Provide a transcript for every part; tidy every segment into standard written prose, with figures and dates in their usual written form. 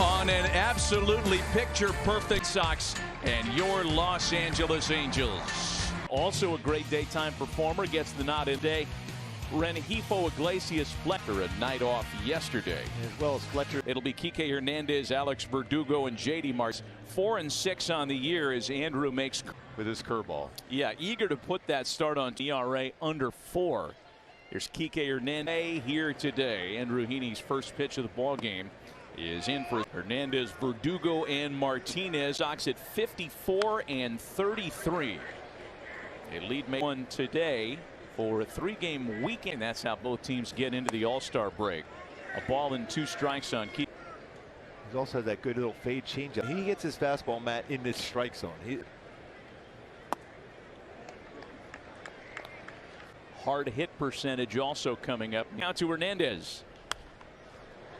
On an absolutely picture-perfect Sox and your Los Angeles Angels. Also a great daytime performer, gets the nod today. Rengifo Iglesias Fletcher, a night off yesterday. As well as Fletcher. It'll be Kike Hernandez, Alex Verdugo, and J.D. Martinez. 4-6 on the year as Andrew makes With his curveball. Yeah, eager to put that start on ERA under 4. Here's Kike Hernandez here today. Andrew Heaney's first pitch of the ball game is in for Hernandez, Verdugo, and Martinez. Sox at 54 and 33. A lead made one today for a 3-game weekend. That's how both teams get into the All-Star break. A ball and 2 strikes on Kike. He's also had that good little fade changeup. He gets his fastball, Matt, in this strike zone. Hard hit percentage also coming up. Now to Hernandez.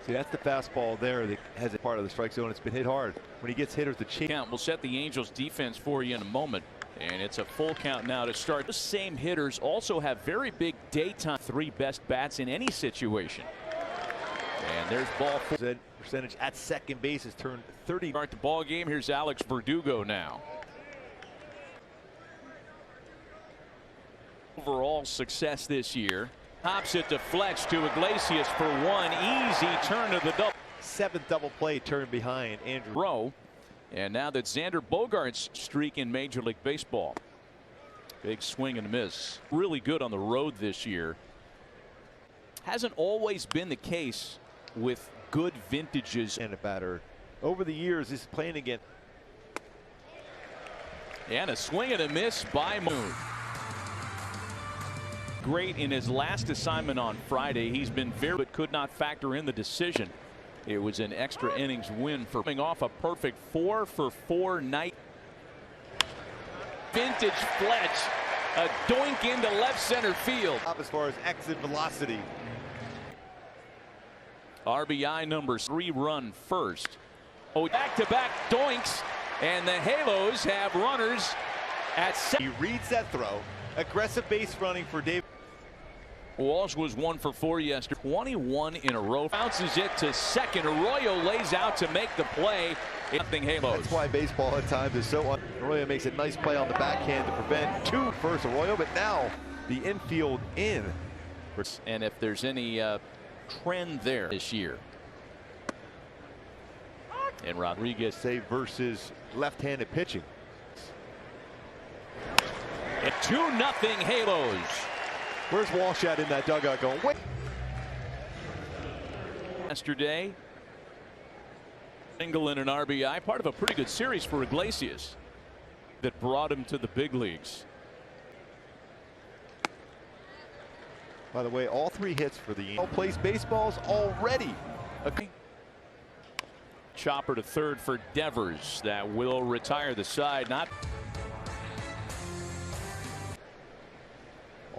See, that's the fastball there that has a part of the strike zone. It's been hit hard. When he gets hit with the change. Count. We'll set the Angels defense for you in a moment. And it's a full count now to start. The same hitters also have very big daytime 3 best bats in any situation. And there's ball 4. Percentage at second base has turned 30. Start the ball game. Here's Alex Verdugo now. Overall success this year. Hops it to Fletch to Iglesias for 1. Easy turn to the double. 7th double play turned behind Andrew Rowe. And now that Xander Bogaerts' streak in Major League Baseball. Big swing and miss. Really good on the road this year. Hasn't always been the case with good vintages. And a batter. Over the years, he's playing again. And a swing and a miss by Moon. Great in his last assignment on Friday. He's been very but could not factor in the decision. It was an extra innings win for coming off a perfect 4-for-4 night. Vintage Fletch, a doink into left center field. As far as exit velocity. RBI number 3 run first. Oh, back-to-back doinks, and the Halos have runners at 7. He reads that throw. Aggressive base running for David. Walsh was 1 for 4 yesterday. 21 in a row. Bounces it to second. Arroyo lays out to make the play. Nothing Halos. That's why baseball at times is so. Arroyo makes a nice play on the backhand to prevent 2 first Arroyo, but now the infield in. And if there's any trend there this year. And Rodriguez say versus left-handed pitching. And 2-0 Halos. Where's Walsh at in that dugout going? Wait. Yesterday, single and an RBI, part of a pretty good series for Iglesias that brought him to the big leagues. By the way, all 3 hits for the Angels. Plays baseballs already. Okay. Chopper to third for Devers. That will retire the side. Not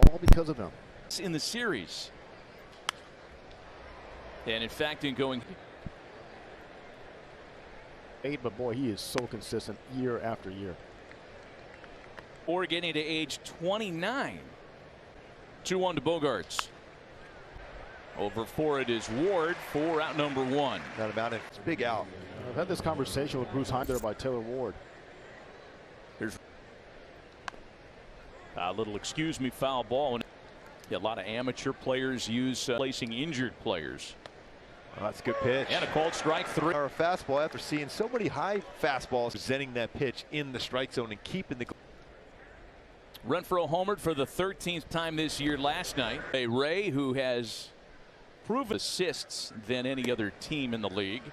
all because of him. In the series. And in fact, in going. But boy, he is so consistent year after year. Or getting to age 29. 2-1 to Bogaerts. Over for it is Ward for out number 1. Not about it. It's a big out. I've had this conversation with Bruce Hines there by Taylor Ward. There's a little excuse me foul ball. A lot of amateur players use placing injured players. Oh, that's a good pitch. And a called strike 3. Or a fastball after seeing so many high fastballs presenting that pitch in the strike zone and keeping the. Renfroe homered for the 13th time this year last night. A Ray who has proven assists than any other team in the league.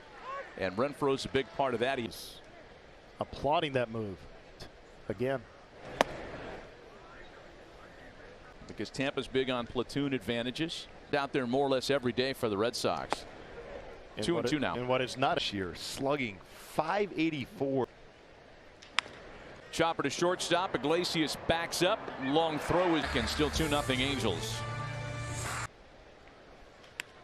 And Renfroe's a big part of that. He's applauding that move again. Because Tampa's big on platoon advantages. Out there more or less every day for the Red Sox. 2-2 now. And what is not a sheer slugging, 584. Chopper to shortstop. Iglesias backs up. Long throw is still 2-0 Angels.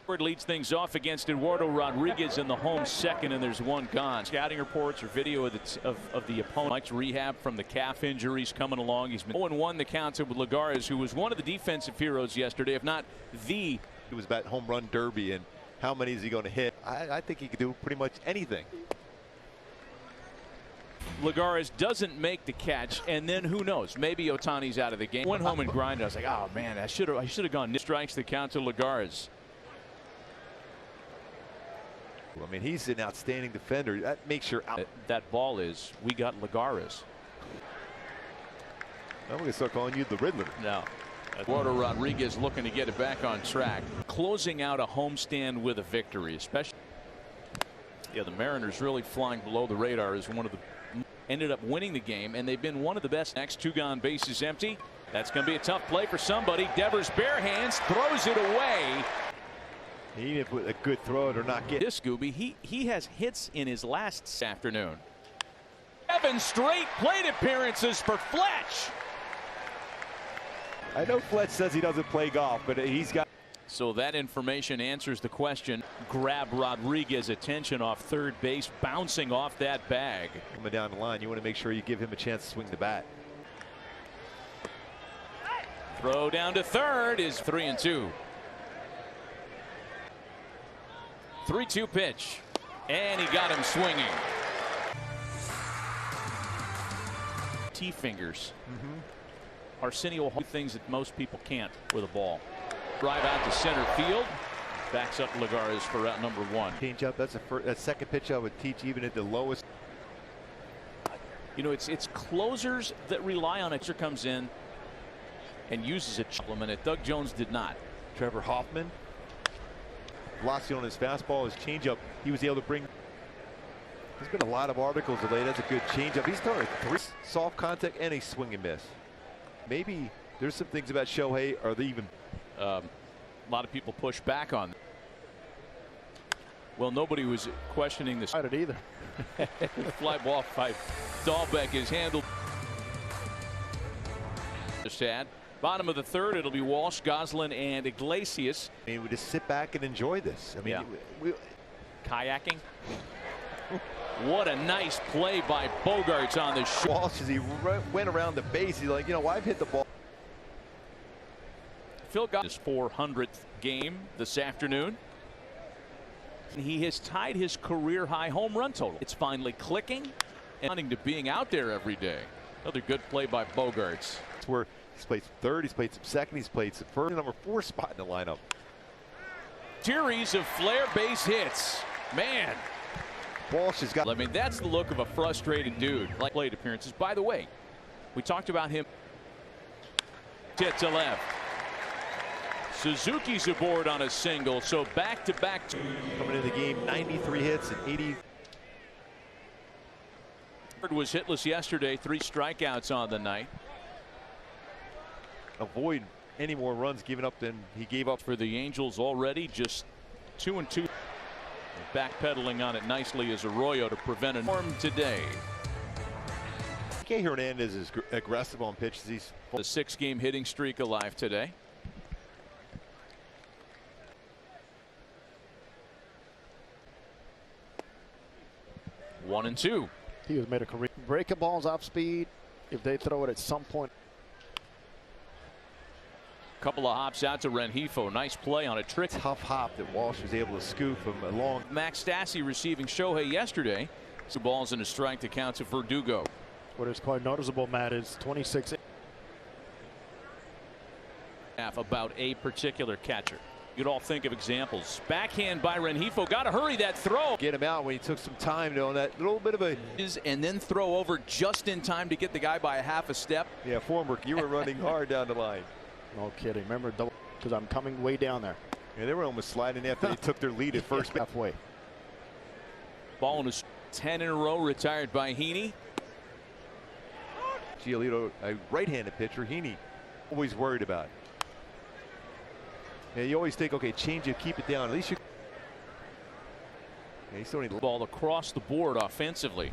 Ford leads things off against Eduardo Rodriguez in the home second, and there's 1 gone. Scouting reports or video of the opponent. Mike's rehab from the calf injuries coming along. He's been 0-1 the count with Lagares, who was one of the defensive heroes yesterday, if not the. It was that home run derby, and how many is he going to hit? I think he could do pretty much anything. Lagares doesn't make the catch, and then who knows? Maybe Ohtani's out of the game. Went home and grinded. I was like, oh man, I should have gone. Strikes the count to Lagares. I mean, he's an outstanding defender. That makes your that ball is. We got Lagares. I'm going to start calling you the Riddler. No. Eduardo Rodriguez looking to get it back on track. Closing out a homestand with a victory, especially. Yeah, the Mariners really flying below the radar as one of the. Ended up winning the game, and they've been one of the best. Next two gone, bases empty. That's going to be a tough play for somebody. Devers bare hands, throws it away. He needed a good throw or not get this Scooby. He has hits in his last afternoon. 7 straight plate appearances for Fletch. I know Fletch says he doesn't play golf, but he's got. So that information answers the question. Grab Rodriguez's attention off third base, bouncing off that bag. Coming down the line, you want to make sure you give him a chance to swing the bat. Throw down to third is 3-2. 3-2 pitch, and he got him swinging. T-fingers. Arsenio will hold things that most people can't with a ball. Drive out to center field. Backs up Lagares for route number 1. Change up. That's that second pitch I would teach even at the lowest. You know, it's closers that rely on it. Here comes in and uses it. And Doug Jones did not. Trevor Hoffman. Velocity on his fastball, his changeup. He was able to bring. There's been a lot of articles today. That's a good changeup. He's throwing 3 soft contact and a swing and miss. Maybe there's some things about Shohei. Are they even? A lot of people push back on. Well, nobody was questioning this. I didn't either. Fly ball by Dahlbeck is handled. Sad. Bottom of the third, it'll be Walsh, Goslin, and Iglesias. I mean, we just sit back and enjoy this. I mean, yeah. Kayaking. What a nice play by Bogarts on the short. Walsh, as he went around the base, he's like, you know, I've hit the ball. Phil got his 400th game this afternoon. He has tied his career high home run total. It's finally clicking and wanting to being out there every day. Another good play by Bogarts. It's where he's played some third, he's played some second, he's played some first, number 4 spot in the lineup. Series of flare base hits. Man. Walsh has got. I mean, that's the look of a frustrated dude. Like plate appearances. By the way, we talked about him. Hit to left. Suzuki's aboard on a single, so back-to-back. Coming into the game, 93 hits and 80. Was hitless yesterday, 3 strikeouts on the night. Avoid any more runs given up than he gave up. For the Angels already, just 2-2. Backpedaling on it nicely as Arroyo to prevent a form today. Kike Hernandez is aggressive on pitches. He's the 6-game hitting streak alive today. One and two. He has made a career. Breaking balls off speed. If they throw it at some point. Couple of hops out to Rengifo. Nice play on a trick. Tough hop that Walsh was able to scoop from along. Max Stassi receiving Shohei yesterday. 2 balls and a strike to count to Verdugo. What is quite noticeable, Matt, is 26. About a particular catcher. You'd all think of examples. Backhand by Rengifo. Got to hurry that throw. Get him out when he took some time on that little bit of a. And then throw over just in time to get the guy by a half a step. Yeah, Formberg, you were running hard down the line. No kidding. Remember, because I'm coming way down there. Yeah, they were almost sliding after they took their lead at first. Halfway. Ball in his 10 in a row retired by Heaney. Giolito, a right-handed pitcher. Heaney always worried about it. Yeah, you always think, okay, change it, keep it down. At least you. Yeah, he's throwing ball across the board offensively.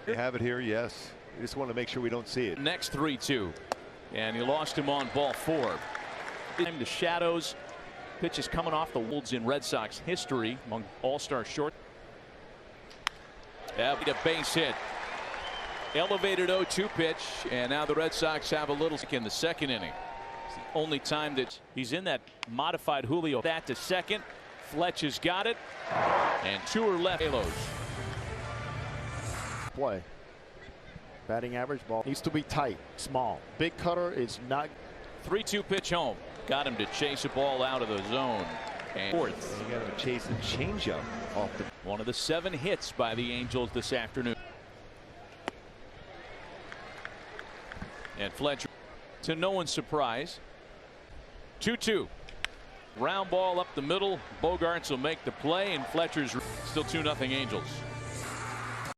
They have it here, yes. We just want to make sure we don't see it. Next 3-2. And he lost him on ball 4. The shadows. Pitch is coming off the Wolves in Red Sox history among all-star short. Yeah, a base hit. Elevated 0-2 pitch, and now the Red Sox have a little in the second inning. It's the only time that he's in that modified Julio. That to second. Fletch has got it, and 2 are left. Halos. Play. Batting average, ball needs to be tight, small. Big cutter is not. 3-2 pitch home. Got him to chase a ball out of the zone. And fourth. You got him to chase the changeup off the. One of the 7 hits by the Angels this afternoon. And Fletcher, to no one's surprise, 2-2. Round ball up the middle. Bogarts will make the play, and Fletcher's still 2-0 Angels.